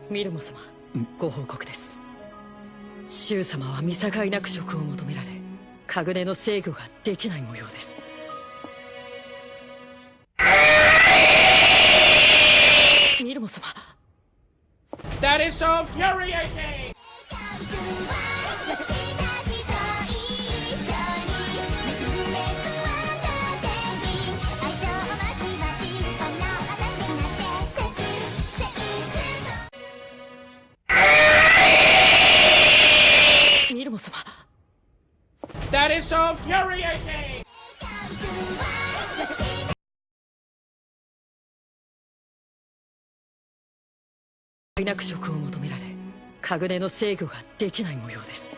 ミルモ様、ご報告です。シュウ様は見境なく職を求められ、カグネの制御ができない模様です。ミルモ様。That is so infuriating! ミルモ様。That is so infuriating! なく職を求められ、カグネの制御ができない模様です。